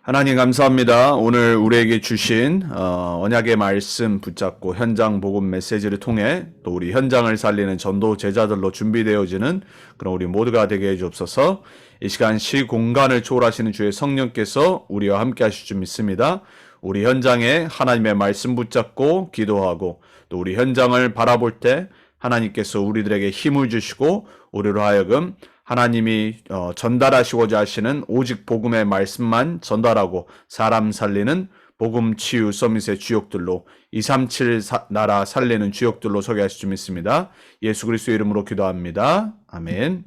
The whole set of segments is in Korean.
하나님 감사합니다. 오늘 우리에게 주신 언약의 말씀 붙잡고 현장 복음 메시지를 통해 또 우리 현장을 살리는 전도 제자들로 준비되어지는 그런 우리 모두가 되게 해주옵소서. 이 시간 시공간을 초월하시는 주의 성령께서 우리와 함께 하실 줄 믿습니다. 우리 현장에 하나님의 말씀 붙잡고 기도하고 또 우리 현장을 바라볼 때 하나님께서 우리들에게 힘을 주시고 우리로 하여금 하나님이 전달하시고자 하시는 오직 복음의 말씀만 전달하고 사람 살리는 복음 치유 서밋의 주역들로 237 나라 살리는 주역들로 서게 하실 줄 믿습니다. 예수 그리스도의 이름으로 기도합니다. 아멘.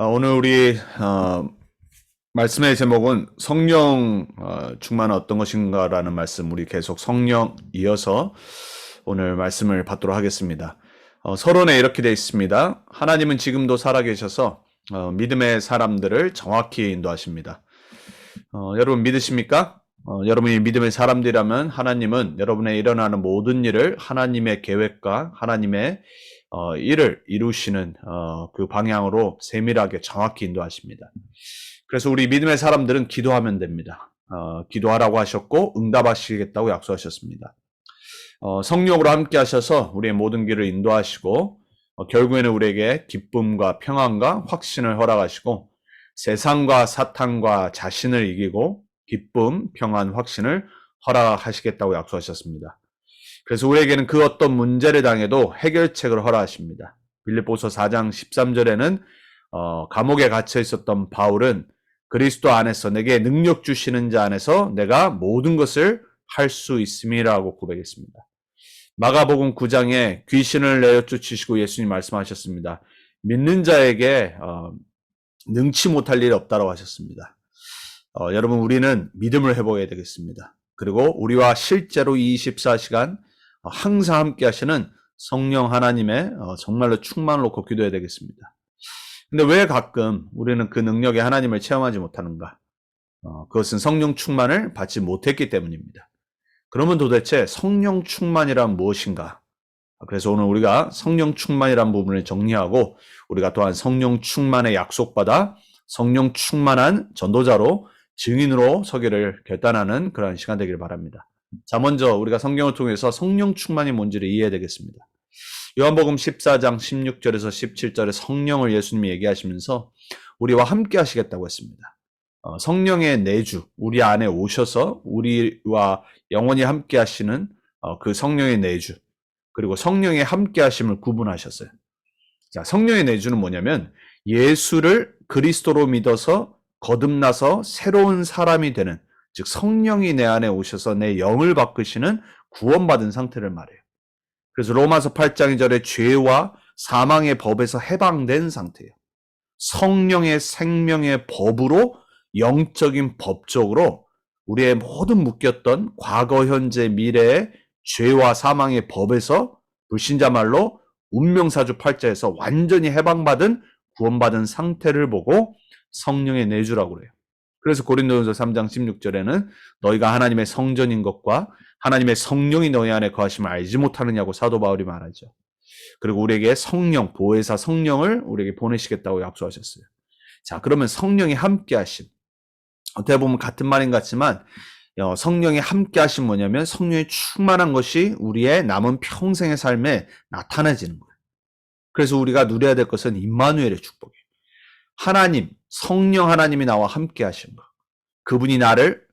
오늘 우리 말씀의 제목은 성령 충만은 어떤 것인가라는 말씀, 우리 계속 성령 이어서 오늘 말씀을 받도록 하겠습니다. 서론에 이렇게 되어 있습니다. 하나님은 지금도 살아계셔서 믿음의 사람들을 정확히 인도하십니다. 여러분 믿으십니까? 여러분이 믿음의 사람들이라면 하나님은 여러분의 일어나는 모든 일을 하나님의 계획과 하나님의 일을 이루시는 그 방향으로 세밀하게 정확히 인도하십니다. 그래서 우리 믿음의 사람들은 기도하면 됩니다. 기도하라고 하셨고 응답하시겠다고 약속하셨습니다. 성령으로 함께 하셔서 우리의 모든 길을 인도하시고 결국에는 우리에게 기쁨과 평안과 확신을 허락하시고 세상과 사탄과 자신을 이기고 기쁨, 평안, 확신을 허락하시겠다고 약속하셨습니다. 그래서 우리에게는 그 어떤 문제를 당해도 해결책을 허락하십니다. 빌립보서 4장 13절에는 감옥에 갇혀 있었던 바울은 그리스도 안에서 내게 능력 주시는 자 안에서 내가 모든 것을 할 수 있음이라고 고백했습니다. 마가복음 9장에 귀신을 내어 쫓으시고 예수님 말씀하셨습니다. 믿는 자에게 능치 못할 일이 없다고 하셨습니다. 여러분 우리는 믿음을 회복해야 되겠습니다. 그리고 우리와 실제로 24시간 항상 함께 하시는 성령 하나님의 정말로 충만을 놓고 기도해야 되겠습니다. 근데 왜 가끔 우리는 그 능력의 하나님을 체험하지 못하는가? 그것은 성령 충만을 받지 못했기 때문입니다. 그러면 도대체 성령 충만이란 무엇인가? 그래서 오늘 우리가 성령 충만이란 부분을 정리하고 우리가 또한 성령 충만의 약속받아 성령 충만한 전도자로 증인으로 서기를 결단하는 그런 시간 되기를 바랍니다. 자, 먼저 우리가 성경을 통해서 성령 충만이 뭔지를 이해해야 되겠습니다. 요한복음 14장 16절에서 17절에 성령을 예수님이 얘기하시면서 우리와 함께 하시겠다고 했습니다. 성령의 내주, 우리 안에 오셔서 우리와 영원히 함께 하시는 그 성령의 내주, 그리고 성령의 함께 하심을 구분하셨어요. 자, 성령의 내주는 뭐냐면 예수를 그리스도로 믿어서 거듭나서 새로운 사람이 되는, 즉 성령이 내 안에 오셔서 내 영을 바꾸시는 구원받은 상태를 말해요. 그래서 로마서 8장 2절에 죄와 사망의 법에서 해방된 상태예요. 성령의 생명의 법으로 영적인 법적으로 우리의 모든 묶였던 과거, 현재, 미래의 죄와 사망의 법에서 불신자 말로 운명사주 8자에서 완전히 해방받은 구원받은 상태를 보고 성령의 내주라고 그래요. 그래서 고린도전서 3장 16절에는 너희가 하나님의 성전인 것과 하나님의 성령이 너희 안에 거하심을 알지 못하느냐고 사도 바울이 말하죠. 그리고 우리에게 성령, 보혜사 성령을 우리에게 보내시겠다고 약속하셨어요. 자, 그러면 성령이 함께 하심. 어떻게 보면 같은 말인 것 같지만 성령이 함께 하심 뭐냐면 성령이 충만한 것이 우리의 남은 평생의 삶에 나타나지는 거예요. 그래서 우리가 누려야 될 것은 임마누엘의 축복이에요. 하나님, 성령 하나님이 나와 함께 하신 것. 그분이 나를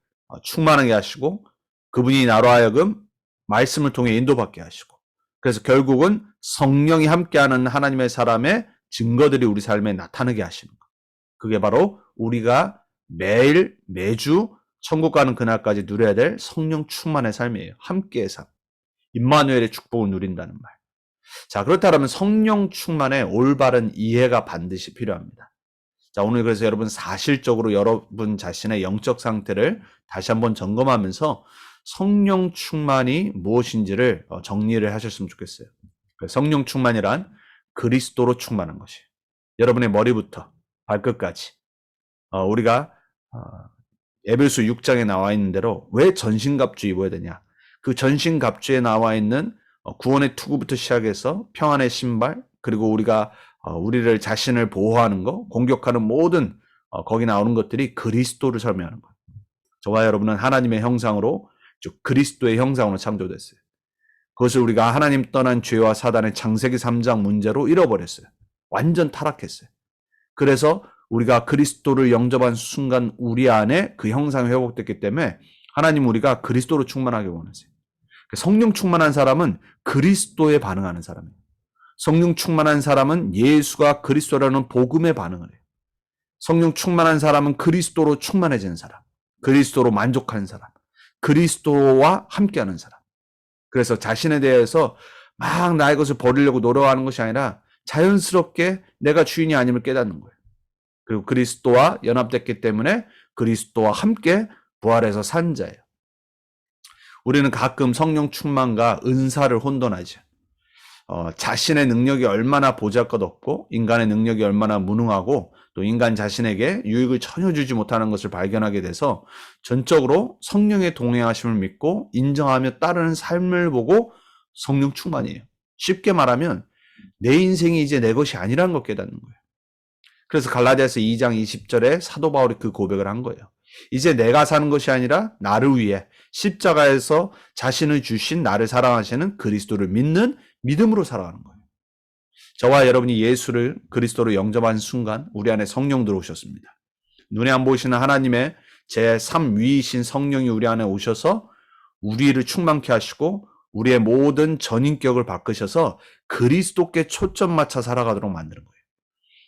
충만하게 하시고 그분이 나로 하여금 말씀을 통해 인도받게 하시고 그래서 결국은 성령이 함께하는 하나님의 사람의 증거들이 우리 삶에 나타나게 하시는 것. 그게 바로 우리가 매일 매주 천국 가는 그날까지 누려야 될 성령 충만의 삶이에요. 함께의 삶. 임마누엘의 축복을 누린다는 말. 자, 그렇다면 성령 충만의 올바른 이해가 반드시 필요합니다. 자, 오늘 그래서 여러분 사실적으로 여러분 자신의 영적 상태를 다시 한번 점검하면서 성령 충만이 무엇인지를 정리를 하셨으면 좋겠어요. 성령 충만이란 그리스도로 충만한 것이에요. 여러분의 머리부터 발끝까지 우리가 에베소 6장에 나와 있는 대로 왜 전신갑주 입어야 되냐? 그 전신갑주에 나와 있는 구원의 투구부터 시작해서 평안의 신발, 그리고 우리가 우리를 자신을 보호하는 거, 공격하는 모든 거기 나오는 것들이 그리스도를 설명하는 거예요. 저와 여러분은 하나님의 형상으로, 즉 그리스도의 형상으로 창조됐어요. 그것을 우리가 하나님 떠난 죄와 사단의 창세기 3장 문제로 잃어버렸어요. 완전 타락했어요. 그래서 우리가 그리스도를 영접한 순간 우리 안에 그 형상이 회복됐기 때문에 하나님 우리가 그리스도로 충만하게 원하세요. 성령 충만한 사람은 그리스도에 반응하는 사람이에요. 성령 충만한 사람은 예수가 그리스도라는 복음에 반응을 해요. 성령 충만한 사람은 그리스도로 충만해지는 사람, 그리스도로 만족하는 사람, 그리스도와 함께하는 사람. 그래서 자신에 대해서 막 나의 것을 버리려고 노력하는 것이 아니라 자연스럽게 내가 주인이 아님을 깨닫는 거예요. 그리고 그리스도와 연합됐기 때문에 그리스도와 함께 부활해서 산 자예요. 우리는 가끔 성령 충만과 은사를 혼돈하죠. 자신의 능력이 얼마나 보잘것없고 인간의 능력이 얼마나 무능하고 또 인간 자신에게 유익을 전혀 주지 못하는 것을 발견하게 돼서 전적으로 성령의 동행하심을 믿고 인정하며 따르는 삶을 보고 성령 충만이에요. 쉽게 말하면 내 인생이 이제 내 것이 아니라는 걸 깨닫는 거예요. 그래서 갈라디아서 2장 20절에 사도 바울이 그 고백을 한 거예요. 이제 내가 사는 것이 아니라 나를 위해 십자가에서 자신을 주신 나를 사랑하시는 그리스도를 믿는 믿음으로 살아가는 거예요. 저와 여러분이 예수를 그리스도로 영접한 순간 우리 안에 성령 들어오셨습니다. 눈에 안 보이시는 하나님의 제3위이신 성령이 우리 안에 오셔서 우리를 충만케 하시고 우리의 모든 전인격을 바꾸셔서 그리스도께 초점 맞춰 살아가도록 만드는 거예요.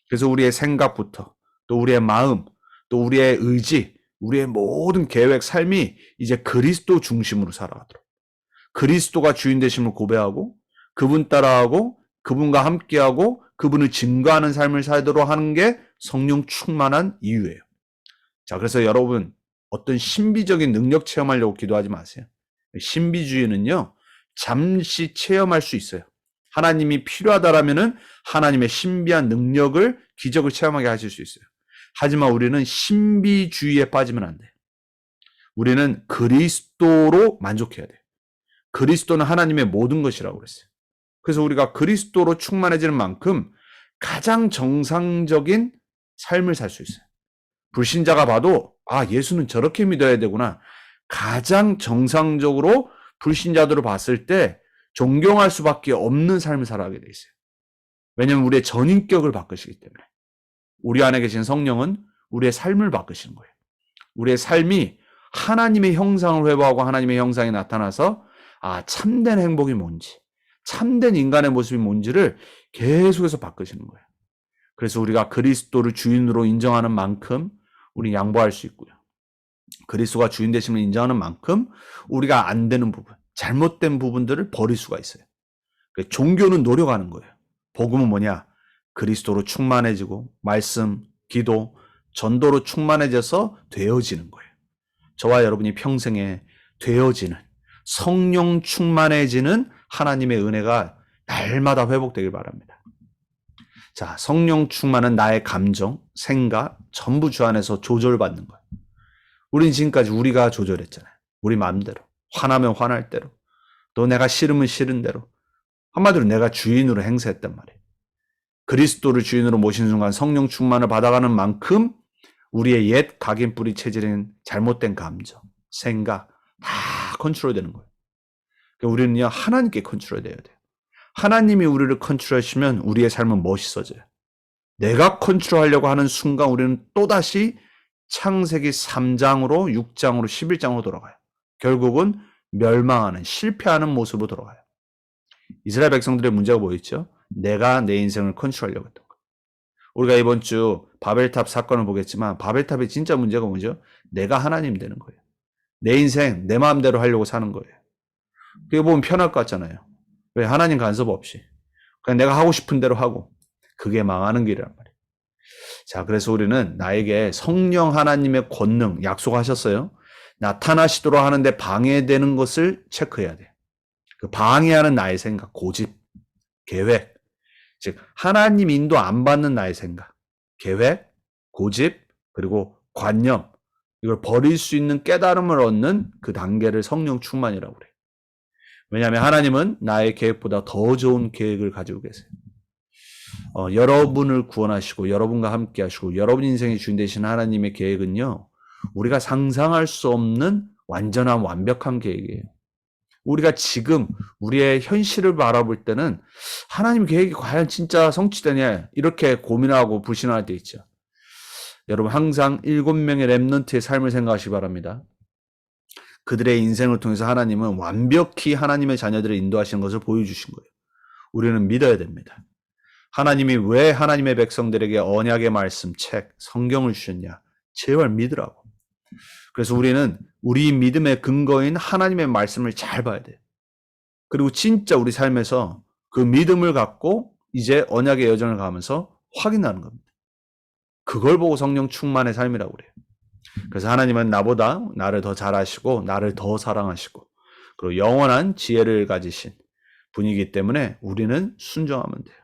그래서 우리의 생각부터 또 우리의 마음 또 우리의 의지 우리의 모든 계획 삶이 이제 그리스도 중심으로 살아가도록 그리스도가 주인 되심을 고백하고 그분 따라하고 그분과 함께하고 그분을 증거하는 삶을 살도록 하는 게 성령 충만한 이유예요. 자, 그래서 여러분 어떤 신비적인 능력 체험하려고 기도하지 마세요. 신비주의는요 잠시 체험할 수 있어요. 하나님이 필요하다라면은 하나님의 신비한 능력을 기적을 체험하게 하실 수 있어요. 하지만 우리는 신비주의에 빠지면 안 돼요. 우리는 그리스도로 만족해야 돼요. 그리스도는 하나님의 모든 것이라고 그랬어요. 그래서 우리가 그리스도로 충만해지는 만큼 가장 정상적인 삶을 살 수 있어요. 불신자가 봐도 아 예수는 저렇게 믿어야 되구나. 가장 정상적으로 불신자들을 봤을 때 존경할 수밖에 없는 삶을 살아가게 돼 있어요. 왜냐하면 우리의 전인격을 바꾸시기 때문에. 우리 안에 계신 성령은 우리의 삶을 바꾸시는 거예요. 우리의 삶이 하나님의 형상을 회복하고 하나님의 형상이 나타나서 아 참된 행복이 뭔지 참된 인간의 모습이 뭔지를 계속해서 바꾸시는 거예요. 그래서 우리가 그리스도를 주인으로 인정하는 만큼 우리 양보할 수 있고요. 그리스도가 주인 되심을 인정하는 만큼 우리가 안 되는 부분, 잘못된 부분들을 버릴 수가 있어요. 종교는 노력하는 거예요. 복음은 뭐냐? 그리스도로 충만해지고 말씀, 기도, 전도로 충만해져서 되어지는 거예요. 저와 여러분이 평생에 되어지는 성령 충만해지는 하나님의 은혜가 날마다 회복되길 바랍니다. 자, 성령 충만은 나의 감정, 생각 전부 주 안에서 조절받는 거예요. 우린 지금까지 우리가 조절했잖아요. 우리 마음대로. 화나면 화날 대로. 또 내가 싫으면 싫은 대로. 한마디로 내가 주인으로 행세했단 말이에요. 그리스도를 주인으로 모신 순간 성령 충만을 받아가는 만큼 우리의 옛 각인뿌리 체질인 잘못된 감정, 생각 다 컨트롤되는 거예요. 그러니까 우리는요 하나님께 컨트롤돼야 돼요. 하나님이 우리를 컨트롤하시면 우리의 삶은 멋있어져요. 내가 컨트롤하려고 하는 순간 우리는 또다시 창세기 3장으로 6장으로 11장으로 돌아가요. 결국은 멸망하는 실패하는 모습으로 돌아가요. 이스라엘 백성들의 문제가 뭐였죠? 내가 내 인생을 컨트롤하려고 했던 거예요. 우리가 이번 주 바벨탑 사건을 보겠지만 바벨탑의 진짜 문제가 뭐죠? 내가 하나님 되는 거예요. 내 인생 내 마음대로 하려고 사는 거예요. 그게 보면 편할 것 같잖아요. 왜? 하나님 간섭 없이. 그냥 내가 하고 싶은 대로 하고. 그게 망하는 길이란 말이에요. 자, 그래서 우리는 나에게 성령 하나님의 권능 약속하셨어요. 나타나시도록 하는데 방해되는 것을 체크해야 돼요. 그 방해하는 나의 생각, 고집, 계획. 즉 하나님 인도 안 받는 나의 생각, 계획, 고집, 그리고 관념. 이걸 버릴 수 있는 깨달음을 얻는 그 단계를 성령 충만이라고 그래요. 왜냐하면 하나님은 나의 계획보다 더 좋은 계획을 가지고 계세요. 여러분을 구원하시고 여러분과 함께 하시고 여러분 인생의 주인 되신 하나님의 계획은요, 우리가 상상할 수 없는 완전한 완벽한 계획이에요. 우리가 지금 우리의 현실을 바라볼 때는 하나님 계획이 과연 진짜 성취되냐 이렇게 고민하고 불신할 때 있죠. 여러분 항상 7명의 렘넌트의 삶을 생각하시기 바랍니다. 그들의 인생을 통해서 하나님은 완벽히 하나님의 자녀들을 인도하시는 것을 보여주신 거예요. 우리는 믿어야 됩니다. 하나님이 왜 하나님의 백성들에게 언약의 말씀, 책, 성경을 주셨냐? 제발 믿으라고. 그래서 우리는 우리 믿음의 근거인 하나님의 말씀을 잘 봐야 돼요. 그리고 진짜 우리 삶에서 그 믿음을 갖고 이제 언약의 여정을 가면서 확인하는 겁니다. 그걸 보고 성령 충만의 삶이라고 그래요. 그래서 하나님은 나보다 나를 더 잘 아시고 나를 더 사랑하시고 그리고 영원한 지혜를 가지신 분이기 때문에 우리는 순종하면 돼요.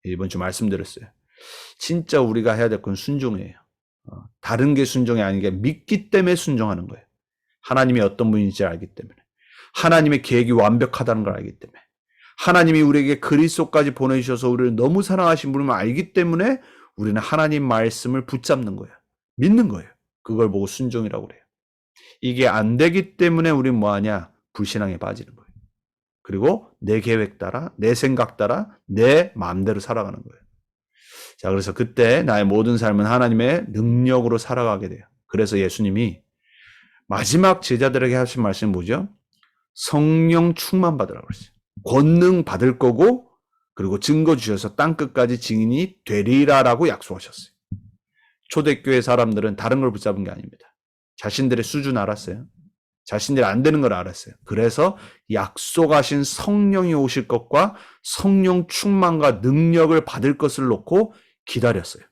이번 주 말씀드렸어요. 진짜 우리가 해야 될 건 순종이에요. 다른 게 순종이 아닌 게 믿기 때문에 순종하는 거예요. 하나님이 어떤 분인지 알기 때문에. 하나님의 계획이 완벽하다는 걸 알기 때문에. 하나님이 우리에게 그리스도까지 보내주셔서 우리를 너무 사랑하신 분임을 알기 때문에 우리는 하나님 말씀을 붙잡는 거예요. 믿는 거예요. 그걸 보고 순종이라고 그래요. 이게 안 되기 때문에 우리는 뭐하냐? 불신앙에 빠지는 거예요. 그리고 내 계획 따라, 내 생각 따라, 내 마음대로 살아가는 거예요. 자, 그래서 그때 나의 모든 삶은 하나님의 능력으로 살아가게 돼요. 그래서 예수님이 마지막 제자들에게 하신 말씀이 뭐죠? 성령 충만 받으라고 그랬어요. 권능 받을 거고 그리고 증거 주셔서 땅끝까지 증인이 되리라라고 약속하셨어요. 초대교회 사람들은 다른 걸 붙잡은 게 아닙니다. 자신들의 수준 알았어요. 자신들이 안 되는 걸 알았어요. 그래서 약속하신 성령이 오실 것과 성령 충만과 능력을 받을 것을 놓고 기다렸어요.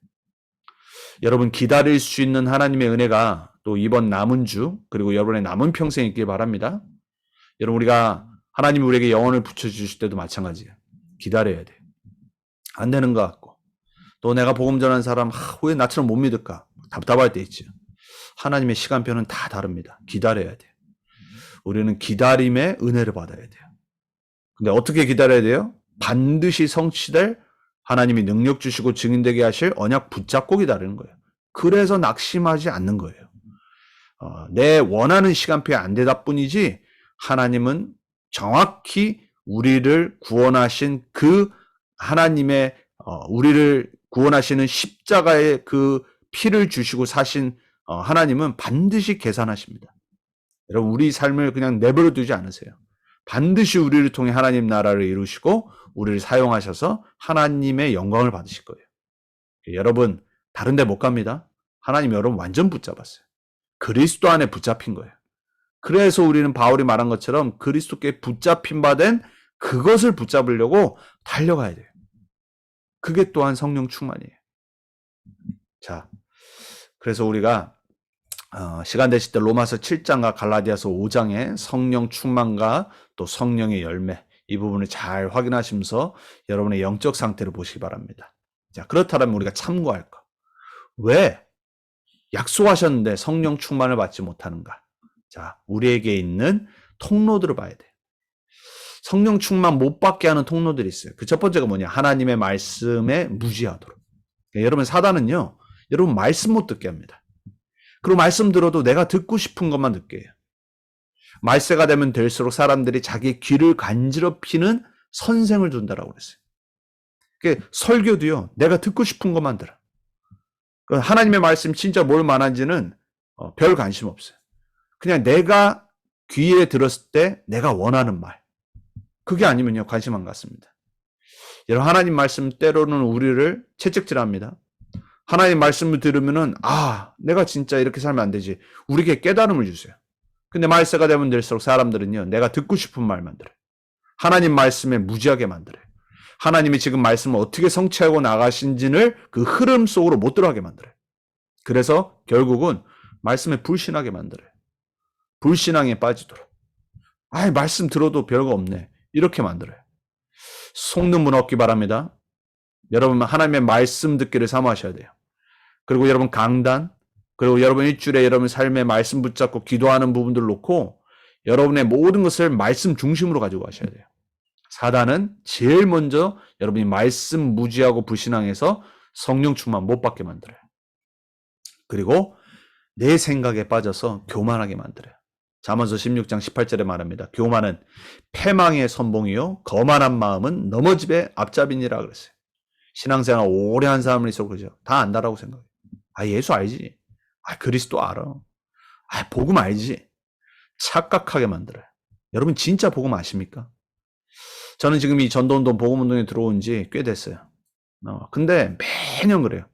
여러분 기다릴 수 있는 하나님의 은혜가 또 이번 남은 주 그리고 여러분의 남은 평생 있길 바랍니다. 여러분 우리가 하나님이 우리에게 영혼을 붙여주실 때도 마찬가지예요. 기다려야 돼요. 안 되는 것 같고 또 내가 복음 전하는 사람 왜 나처럼 못 믿을까? 답답할 때 있죠. 하나님의 시간표는 다 다릅니다. 기다려야 돼요. 우리는 기다림의 은혜를 받아야 돼요. 근데 어떻게 기다려야 돼요? 반드시 성취될 하나님이 능력 주시고 증인되게 하실 언약 붙잡고 기다리는 거예요. 그래서 낙심하지 않는 거예요. 내 원하는 시간표에 안 되다 뿐이지 하나님은 정확히 우리를 구원하신 그 하나님의 우리를 구원하시는 십자가의 그 피를 주시고 사신 하나님은 반드시 계산하십니다. 여러분 우리 삶을 그냥 내버려 두지 않으세요. 반드시 우리를 통해 하나님 나라를 이루시고 우리를 사용하셔서 하나님의 영광을 받으실 거예요. 여러분 다른 데 못 갑니다. 하나님 여러분 완전 붙잡았어요. 그리스도 안에 붙잡힌 거예요. 그래서 우리는 바울이 말한 것처럼 그리스도께 붙잡힌 바 된 그것을 붙잡으려고 달려가야 돼요. 그게 또한 성령 충만이에요. 자, 그래서 우리가 시간 되실 때 로마서 7장과 갈라디아서 5장의 성령 충만과 또 성령의 열매 이 부분을 잘 확인하시면서 여러분의 영적 상태를 보시기 바랍니다. 자, 그렇다면 우리가 참고할 거. 왜 약속하셨는데 성령 충만을 받지 못하는가? 자, 우리에게 있는 통로들을 봐야 돼. 성령 충만 못 받게 하는 통로들이 있어요. 그 첫 번째가 뭐냐? 하나님의 말씀에 무지하도록. 그러니까 여러분 사단은요. 여러분 말씀 못 듣게 합니다. 그리고 말씀 들어도 내가 듣고 싶은 것만 듣게 해요. 말세가 되면 될수록 사람들이 자기 귀를 간지럽히는 선생을 둔다라고 그랬어요. 그러니까 설교도요. 내가 듣고 싶은 것만 들어. 하나님의 말씀 진짜 뭘 말하는지는 별 관심 없어요. 그냥 내가 귀에 들었을 때 내가 원하는 말. 그게 아니면요. 관심 안 갖습니다. 여러분 하나님 말씀 때로는 우리를 채찍질합니다. 하나님 말씀을 들으면은 내가 진짜 이렇게 살면 안 되지. 우리에게 깨달음을 주세요. 근데 말세가 되면 될수록 사람들은요. 내가 듣고 싶은 말만 들어요. 하나님 말씀에 무지하게 만들어요. 하나님이 지금 말씀을 어떻게 성취하고 나가신지를 그 흐름 속으로 못 들어가게 만들어요. 그래서 결국은 말씀에 불신하게 만들어요. 불신앙에 빠지도록. 말씀 들어도 별거 없네. 이렇게 만들어요. 속는 분 없기 바랍니다. 여러분 하나님의 말씀 듣기를 사모하셔야 돼요. 그리고 여러분 강단, 그리고 여러분 일주일에 여러분 삶의 말씀 붙잡고 기도하는 부분들을 놓고 여러분의 모든 것을 말씀 중심으로 가지고 가셔야 돼요. 사단은 제일 먼저 여러분이 말씀 무지하고 불신앙해서 성령 충만 못 받게 만들어요. 그리고 내 생각에 빠져서 교만하게 만들어요. 잠언서 16장 18절에 말합니다. 교만은 패망의 선봉이요 거만한 마음은 넘어집의 앞잡이니라 그랬어요. 신앙생활 오래 한 사람을 있어 그러죠. 다 안다라고 생각해요. 예수 알지. 그리스도 알아. 복음 알지. 착각하게 만들어요. 여러분 진짜 복음 아십니까? 저는 지금 이 전도운동 복음운동에 들어온 지 꽤 됐어요. 근데 매년 그래요.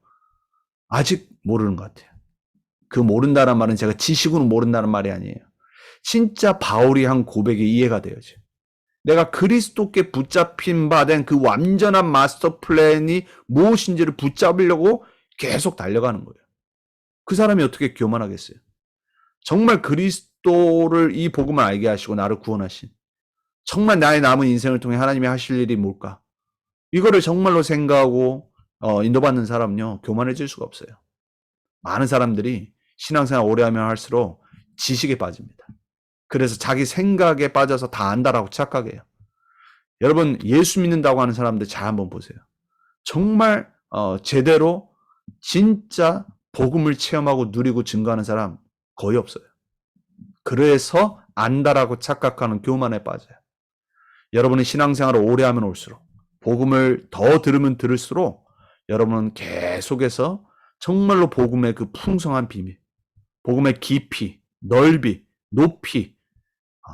아직 모르는 것 같아요. 그 모른다는 말은 제가 지식으로 모른다는 말이 아니에요. 진짜 바울이 한 고백이 이해가 돼야지. 내가 그리스도께 붙잡힌 바 된 그 완전한 마스터 플랜이 무엇인지를 붙잡으려고 계속 달려가는 거예요. 그 사람이 어떻게 교만하겠어요? 정말 그리스도를 이 복음을 알게 하시고 나를 구원하신 정말 나의 남은 인생을 통해 하나님이 하실 일이 뭘까? 이거를 정말로 생각하고 인도받는 사람은요. 교만해질 수가 없어요. 많은 사람들이 신앙생활 오래 하면 할수록 지식에 빠집니다. 그래서 자기 생각에 빠져서 다 안다라고 착각해요. 여러분 예수 믿는다고 하는 사람들 잘 한번 보세요. 정말 제대로 진짜 복음을 체험하고 누리고 증거하는 사람 거의 없어요. 그래서 안다라고 착각하는 교만에 빠져요. 여러분은 신앙생활을 오래 하면 올수록 복음을 더 들으면 들을수록 여러분은 계속해서 정말로 복음의 그 풍성한 비밀, 복음의 깊이, 넓이, 높이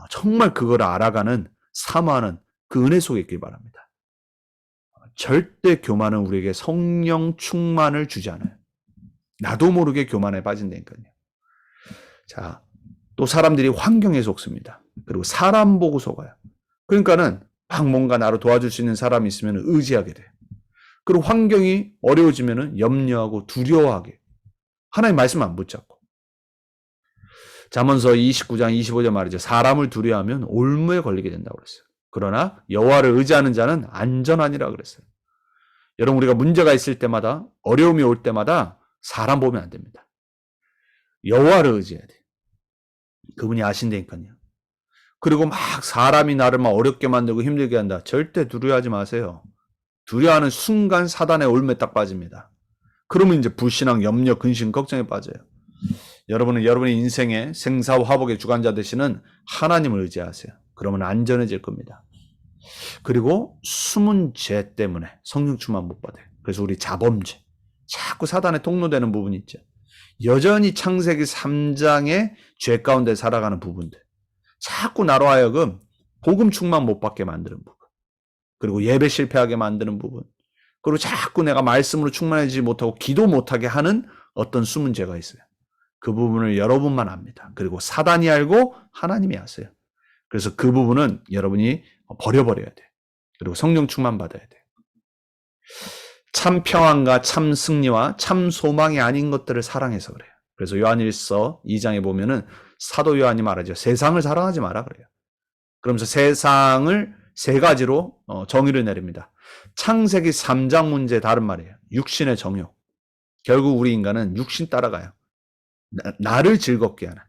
정말 그걸 알아가는 사모하는 그 은혜 속에 있길 바랍니다. 절대 교만은 우리에게 성령 충만을 주지 않아요. 나도 모르게 교만에 빠진다니까요. 자, 또 사람들이 환경에 속습니다. 그리고 사람 보고 속아요. 그러니까는 막 뭔가 나를 도와줄 수 있는 사람이 있으면 의지하게 돼요. 그리고 환경이 어려워지면 염려하고 두려워하게. 하나님 말씀 안 붙잡고. 잠언서 29장 25절 말이죠. 사람을 두려워하면 올무에 걸리게 된다고 그랬어요. 그러나 여호와를 의지하는 자는 안전하니라 그랬어요. 여러분 우리가 문제가 있을 때마다 어려움이 올 때마다 사람 보면 안 됩니다. 여호와를 의지해야 돼요. 그분이 아신다니까요. 그리고 막 사람이 나를 막 어렵게 만들고 힘들게 한다. 절대 두려워하지 마세요. 두려워하는 순간 사단의 올무에 딱 빠집니다. 그러면 이제 불신앙, 염려, 근심, 걱정에 빠져요. 여러분은 여러분의 인생의 생사와 화복의 주관자 되시는 하나님을 의지하세요. 그러면 안전해질 겁니다. 그리고 숨은 죄 때문에 성령 충만 못 받아요. 그래서 우리 자범죄, 자꾸 사단에 통로되는 부분이 있죠. 여전히 창세기 3장의 죄 가운데 살아가는 부분들. 자꾸 나로 하여금 복음 충만 못 받게 만드는 부분. 그리고 예배 실패하게 만드는 부분. 그리고 자꾸 내가 말씀으로 충만해지지 못하고 기도 못하게 하는 어떤 숨은 죄가 있어요. 그 부분을 여러분만 압니다. 그리고 사단이 알고 하나님이 아세요. 그래서 그 부분은 여러분이 버려버려야 돼요. 그리고 성령 충만 받아야 돼요. 참 평안과 참 승리와 참 소망이 아닌 것들을 사랑해서 그래요. 그래서 요한일서 2장에 보면은 사도 요한이 말하죠. 세상을 사랑하지 마라 그래요. 그러면서 세상을 세 가지로 정의를 내립니다. 창세기 3장 문제 다른 말이에요. 육신의 정욕. 결국 우리 인간은 육신 따라가요. 나를 즐겁게 하는,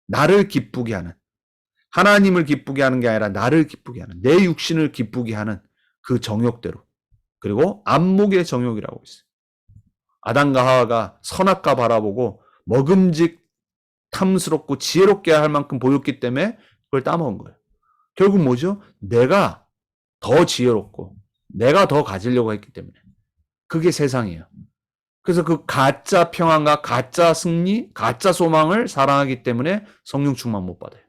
나를 기쁘게 하는, 하나님을 기쁘게 하는 게 아니라 나를 기쁘게 하는, 내 육신을 기쁘게 하는 그 정욕대로. 그리고 안목의 정욕이라고 있어요. 아담과 하와가 선악과 바라보고 먹음직탐스럽고 지혜롭게 할 만큼 보였기 때문에 그걸 따먹은 거예요. 결국 뭐죠? 내가 더 지혜롭고 내가 더 가지려고 했기 때문에. 그게 세상이에요. 그래서 그 가짜 평안과 가짜 승리, 가짜 소망을 사랑하기 때문에 성령 충만 못 받아요.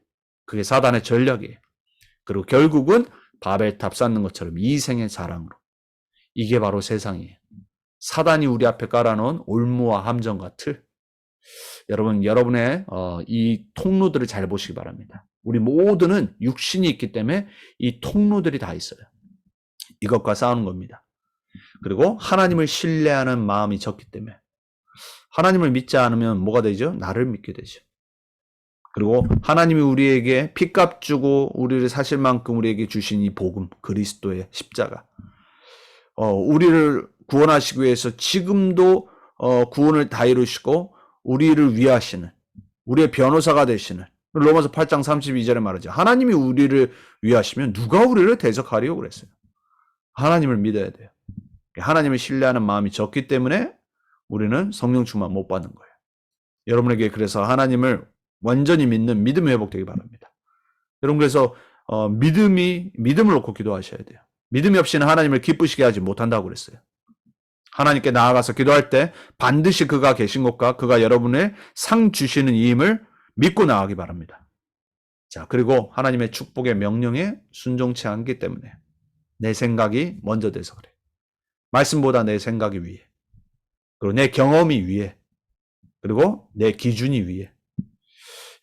그게 사단의 전략이에요. 그리고 결국은 바벨탑 쌓는 것처럼 이생의 사랑으로. 이게 바로 세상이에요. 사단이 우리 앞에 깔아놓은 올무와 함정과 틀. 여러분, 여러분의 이 통로들을 잘 보시기 바랍니다. 우리 모두는 육신이 있기 때문에 이 통로들이 다 있어요. 이것과 싸우는 겁니다. 그리고 하나님을 신뢰하는 마음이 적기 때문에 하나님을 믿지 않으면 뭐가 되죠? 나를 믿게 되죠. 그리고 하나님이 우리에게 핏값 주고 우리를 사실 만큼 우리에게 주신 이 복음, 그리스도의 십자가, 우리를 구원하시기 위해서 지금도 구원을 다 이루시고 우리를 위하시는, 우리의 변호사가 되시는, 로마서 8장 32절에 말하죠. 하나님이 우리를 위하시면 누가 우리를 대적하리요 그랬어요. 하나님을 믿어야 돼요. 하나님을 신뢰하는 마음이 적기 때문에 우리는 성령 충만 못 받는 거예요. 여러분에게 그래서 하나님을 완전히 믿는 믿음이 회복되기 바랍니다. 여러분 그래서 믿음을 놓고 기도하셔야 돼요. 믿음이 없이는 하나님을 기쁘시게 하지 못한다고 그랬어요. 하나님께 나아가서 기도할 때 반드시 그가 계신 것과 그가 여러분의 상 주시는 이임을 믿고 나아가기 바랍니다. 자, 그리고 하나님의 축복의 명령에 순종치 않기 때문에 내 생각이 먼저 돼서 그래. 말씀보다 내 생각이 위에. 그리고 내 경험이 위에. 그리고 내 기준이 위에.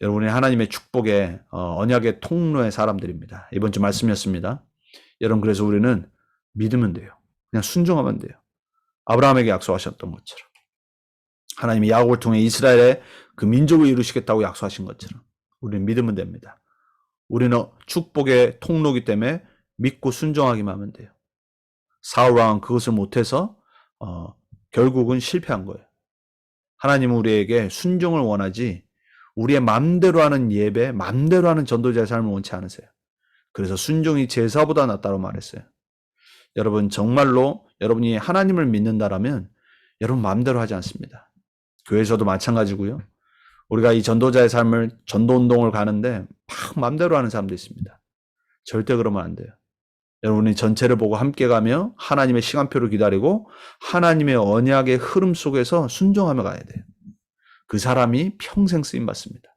여러분이 하나님의 축복의 언약의 통로의 사람들입니다. 이번 주 말씀이었습니다. 여러분 그래서 우리는 믿으면 돼요. 그냥 순종하면 돼요. 아브라함에게 약속하셨던 것처럼. 하나님이 야곱을 통해 이스라엘의 그 민족을 이루시겠다고 약속하신 것처럼 우리는 믿으면 됩니다. 우리는 축복의 통로이기 때문에 믿고 순종하기만 하면 돼요. 사울왕은 그것을 못해서 결국은 실패한 거예요. 하나님은 우리에게 순종을 원하지 우리의 맘대로 하는 예배, 맘대로 하는 전도자의 삶을 원치 않으세요. 그래서 순종이 제사보다 낫다고 말했어요. 여러분 정말로 여러분이 하나님을 믿는다라면 여러분 마음대로 하지 않습니다. 교회에서도 마찬가지고요. 우리가 이 전도자의 삶을 전도운동을 가는데 막 마음대로 하는 사람도 있습니다. 절대 그러면 안 돼요. 여러분이 전체를 보고 함께 가며 하나님의 시간표를 기다리고 하나님의 언약의 흐름 속에서 순종하며 가야 돼요. 그 사람이 평생 쓰임받습니다.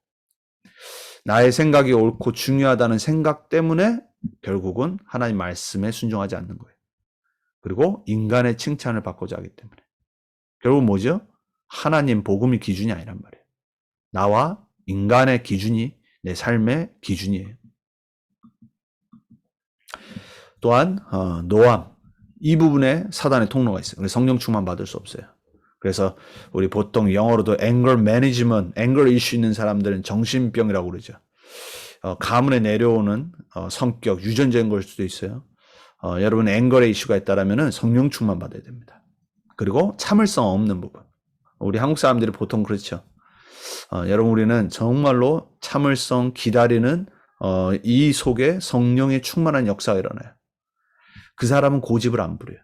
나의 생각이 옳고 중요하다는 생각 때문에 결국은 하나님 말씀에 순종하지 않는 거예요. 그리고 인간의 칭찬을 받고자 하기 때문에. 결국 뭐죠? 하나님 복음이 기준이 아니란 말이에요. 나와 인간의 기준이 내 삶의 기준이에요. 또한 노암, 이 부분에 사단의 통로가 있어요. 그래서 성령 충만 받을 수 없어요. 그래서 우리 보통 영어로도 anger management, anger 이슈 있는 사람들은 정신병이라고 그러죠. 가문에 내려오는 성격, 유전자인 걸 수도 있어요. 여러분 앵걸의 이슈가 있다라면은 성령 충만 받아야 됩니다. 그리고 참을성 없는 부분. 우리 한국 사람들이 보통 그렇죠. 여러분 우리는 정말로 참을성 기다리는 이 속에 성령의 충만한 역사가 일어나요. 그 사람은 고집을 안 부려요.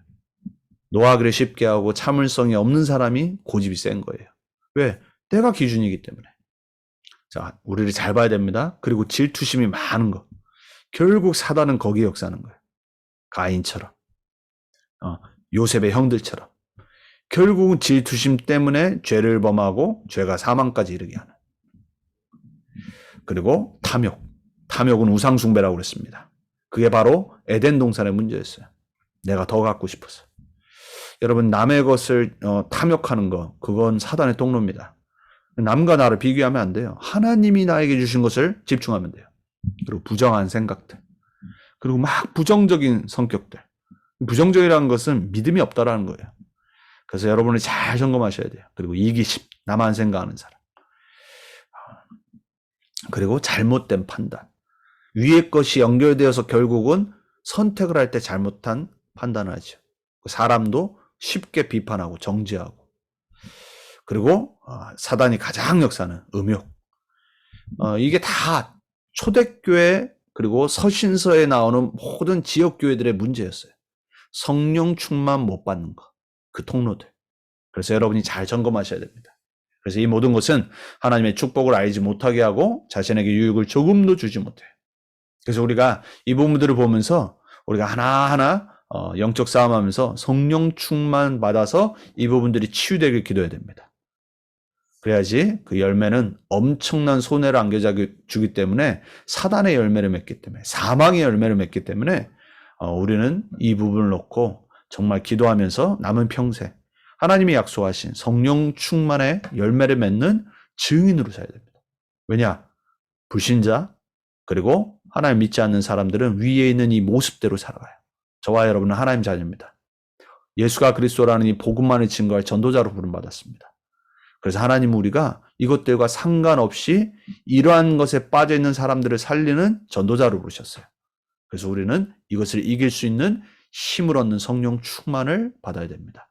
노하기를 쉽게 하고 참을성이 없는 사람이 고집이 센 거예요. 왜? 때가 기준이기 때문에. 자, 우리를 잘 봐야 됩니다. 그리고 질투심이 많은 거. 결국 사단은 거기에 역사하는 거예요. 가인처럼. 요셉의 형들처럼. 결국은 질투심 때문에 죄를 범하고 죄가 사망까지 이르게 하는. 그리고 탐욕. 탐욕은 우상숭배라고 그랬습니다. 그게 바로 에덴 동산의 문제였어요. 내가 더 갖고 싶어서. 여러분 남의 것을 탐욕하는 거 그건 사단의 통로입니다. 남과 나를 비교하면 안 돼요. 하나님이 나에게 주신 것을 집중하면 돼요. 그리고 부정한 생각들. 그리고 막 부정적인 성격들. 부정적이라는 것은 믿음이 없다라는 거예요. 그래서 여러분이 잘 점검하셔야 돼요. 그리고 이기심, 나만 생각하는 사람. 그리고 잘못된 판단. 위의 것이 연결되어서 결국은 선택을 할 때 잘못한 판단을 하죠. 사람도 쉽게 비판하고 정죄하고. 그리고 사단이 가장 역사하는 음욕. 이게 다 초대교회 그리고 서신서에 나오는 모든 지역교회들의 문제였어요. 성령 충만 못 받는 거. 그 통로들. 그래서 여러분이 잘 점검하셔야 됩니다. 그래서 이 모든 것은 하나님의 축복을 알지 못하게 하고 자신에게 유익을 조금도 주지 못해요. 그래서 우리가 이 부분들을 보면서 우리가 하나하나 영적 싸움하면서 성령 충만 받아서 이 부분들이 치유되길 기도해야 됩니다. 그래야지 그 열매는 엄청난 손해를 안겨주기 때문에 사단의 열매를 맺기 때문에 사망의 열매를 맺기 때문에 우리는 이 부분을 놓고 정말 기도하면서 남은 평생 하나님이 약속하신 성령 충만의 열매를 맺는 증인으로 살아야 됩니다. 왜냐? 불신자 그리고 하나님 믿지 않는 사람들은 위에 있는 이 모습대로 살아가요. 저와 여러분은 하나님 자녀입니다. 예수가 그리스도라는 이 복음만을 증거할 전도자로 부름받았습니다. 그래서 하나님은 우리가 이것들과 상관없이 이러한 것에 빠져있는 사람들을 살리는 전도자로 부르셨어요. 그래서 우리는 이것을 이길 수 있는 힘을 얻는 성령 충만을 받아야 됩니다.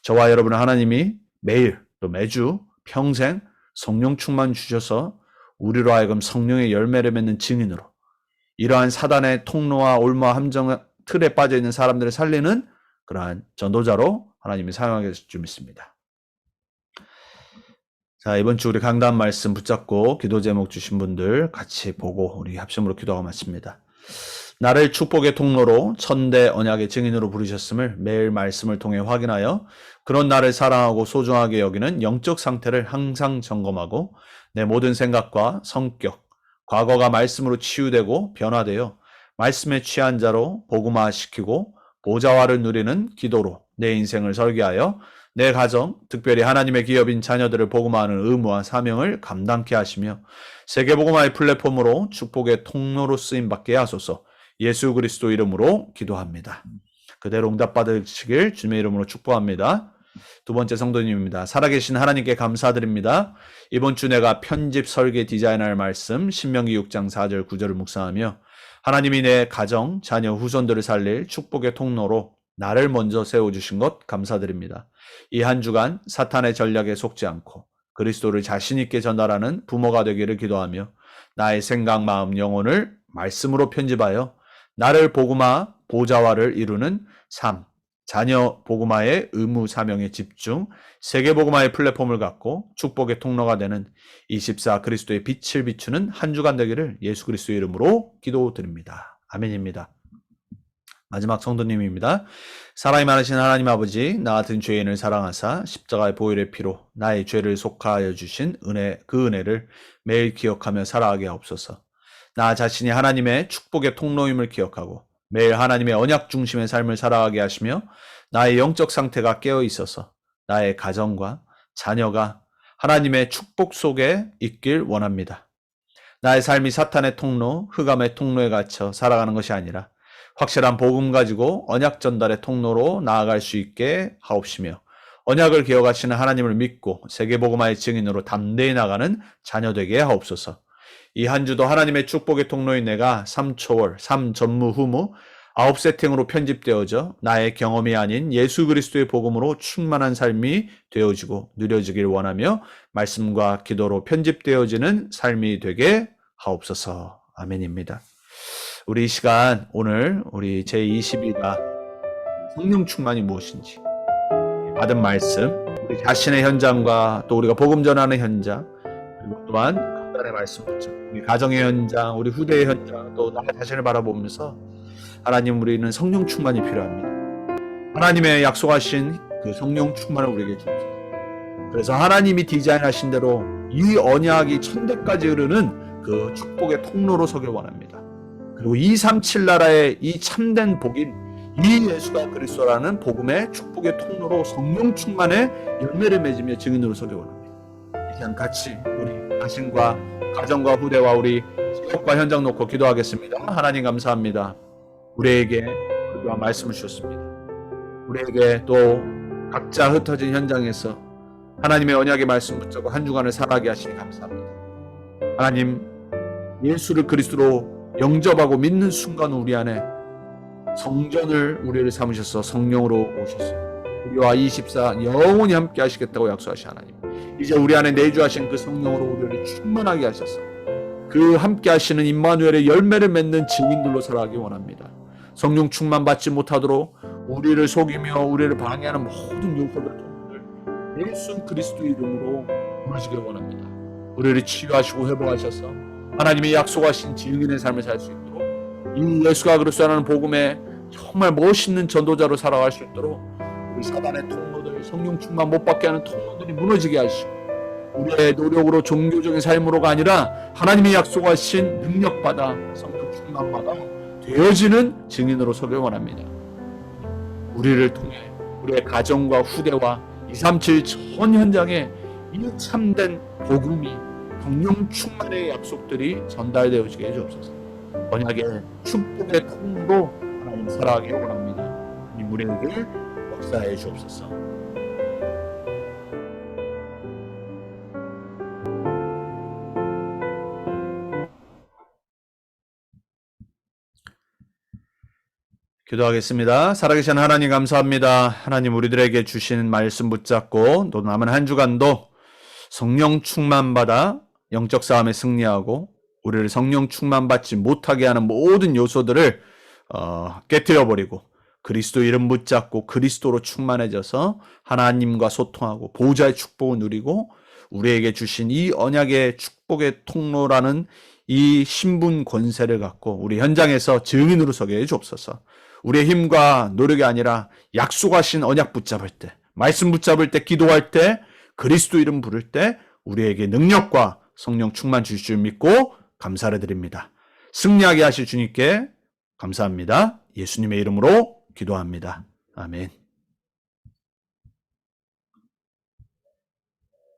저와 여러분은 하나님이 매일 또 매주 평생 성령 충만 주셔서 우리로 하여금 성령의 열매를 맺는 증인으로 이러한 사단의 통로와 올무와 함정 틀에 빠져 있는 사람들을 살리는 그러한 전도자로 하나님이 사용하게 될 줄 믿습니다. 자, 이번 주 우리 강단 말씀 붙잡고 기도 제목 주신 분들 같이 보고 우리 합심으로 기도하고 마칩니다. 나를 축복의 통로로 천대 언약의 증인으로 부르셨음을 매일 말씀을 통해 확인하여 그런 나를 사랑하고 소중하게 여기는 영적 상태를 항상 점검하고 내 모든 생각과 성격, 과거가 말씀으로 치유되고 변화되어 말씀에 취한 자로 복음화시키고 보좌화를 누리는 기도로 내 인생을 설계하여 내 가정, 특별히 하나님의 기업인 자녀들을 복음화하는 의무와 사명을 감당케 하시며 세계복음화의 플랫폼으로 축복의 통로로 쓰임받게 하소서. 예수 그리스도 이름으로 기도합니다. 그대로 응답받으시길 주님의 이름으로 축복합니다. 두 번째 성도님입니다. 살아계신 하나님께 감사드립니다. 이번 주 내가 편집 설계 디자인할 말씀 신명기 6장 4절 9절을 묵상하며 하나님이 내 가정, 자녀, 후손들을 살릴 축복의 통로로 나를 먼저 세워주신 것 감사드립니다. 이 한 주간 사탄의 전략에 속지 않고 그리스도를 자신 있게 전달하는 부모가 되기를 기도하며 나의 생각, 마음, 영혼을 말씀으로 편집하여 나를 복음화, 보좌화를 이루는 삶, 자녀 복음화의 의무 사명에 집중, 세계 복음화의 플랫폼을 갖고 축복의 통로가 되는 24 그리스도의 빛을 비추는 한 주간 되기를 예수 그리스도의 이름으로 기도드립니다. 아멘입니다. 마지막 성도님입니다. 사랑이 많으신 하나님 아버지, 나 같은 죄인을 사랑하사 십자가의 보혈의 피로 나의 죄를 속하여 주신 그 은혜를 매일 기억하며 살아가게 하옵소서. 나 자신이 하나님의 축복의 통로임을 기억하고 매일 하나님의 언약 중심의 삶을 살아가게 하시며 나의 영적 상태가 깨어 있어서 나의 가정과 자녀가 하나님의 축복 속에 있길 원합니다. 나의 삶이 사탄의 통로, 흑암의 통로에 갇혀 살아가는 것이 아니라 확실한 복음 가지고 언약 전달의 통로로 나아갈 수 있게 하옵시며 언약을 기억하시는 하나님을 믿고 세계복음화의 증인으로 담대히 나가는 자녀 되게 하옵소서. 이 한 주도 하나님의 축복의 통로인 내가 3초월, 3전무 후무 9세팅으로 편집되어져 나의 경험이 아닌 예수 그리스도의 복음으로 충만한 삶이 되어지고 누려지길 원하며 말씀과 기도로 편집되어지는 삶이 되게 하옵소서. 아멘입니다. 우리 이 시간 오늘 우리 제22가 성령 충만이 무엇인지 받은 말씀, 우리 자신의 현장과 또 우리가 복음 전하는 현장, 그리고 또한 강단의 말씀 붙잡고 우리 가정의 현장, 우리 후대의 현장, 또 나 자신을 바라보면서 하나님, 우리는 성령 충만이 필요합니다. 하나님의 약속하신 그 성령 충만을 우리에게 주옵소서. 그래서 하나님이 디자인하신 대로 이 언약이 천대까지 흐르는 그 축복의 통로로 서길 원합니다. 그리고 237 나라의 이 참된 복인 이 예수가 그리스도라는 복음의 축복의 통로로 성령 충만의 열매를 맺으며 증인으로 서길 원합니다. 이 시간 같이 우리 자신과 가정과 후대와 우리 지역과 현장 놓고 기도하겠습니다. 하나님 감사합니다. 우리에게 그러한 말씀을 주셨습니다. 우리에게 또 각자 흩어진 현장에서 하나님의 언약의 말씀 붙잡고 한 주간을 살아가게 하시니 감사합니다. 하나님, 예수를 그리스도로 영접하고 믿는 순간 우리 안에 성전을 우리를 삼으셔서 성령으로 오셨습니다. 우리와 24 영원히 함께 하시겠다고 약속하신 하나님, 이제 우리 안에 내주하신 그 성령으로 우리를 충만하게 하셔서 그 함께 하시는 임마누엘의 열매를 맺는 증인들로 살아가기 원합니다. 성령 충만 받지 못하도록 우리를 속이며 우리를 방해하는 모든 요소들 예수 그리스도 이름으로 무너지길 원합니다. 우리를 치유하시고 회복하셔서 하나님이 약속하신 증인의 삶을 살 수 있도록 이 예수가 그리스도라는 복음에 정말 멋있는 전도자로 살아갈 수 있도록 우리 사단의 통로들, 성령 충만 못 받게 하는 통로들이 무너지게 하시고 우리의 노력으로 종교적인 삶으로가 아니라 하나님이 약속하신 능력받아 성령 충만받아 되어지는 증인으로 서길 원합니다. 우리를 통해 우리의 가정과 후대와 237 전 현장에 이 참된 복음이 성령 충만의 약속들이 전달되어지게 해주옵소서. 언약의 축복의 통로 하나님 살아가게 원합니다. 하나님 우리에게 역사해 주옵소서. 기도하겠습니다. 살아계신 하나님 감사합니다. 하나님 우리들에게 주신 말씀 붙잡고 또 남은 한 주간도 성령 충만받아 영적 싸움에 승리하고 우리를 성령 충만받지 못하게 하는 모든 요소들을 깨뜨려버리고 그리스도 이름 붙잡고 그리스도로 충만해져서 하나님과 소통하고 보호자의 축복을 누리고 우리에게 주신 이 언약의 축복의 통로라는 이 신분 권세를 갖고 우리 현장에서 증인으로 서게 해주옵소서. 우리의 힘과 노력이 아니라 약속하신 언약 붙잡을 때, 말씀 붙잡을 때, 기도할 때, 그리스도 이름 부를 때 우리에게 능력과 성령 충만 주실 줄 믿고 감사를 드립니다. 승리하게 하실 주님께 감사합니다. 예수님의 이름으로 기도합니다. 아멘.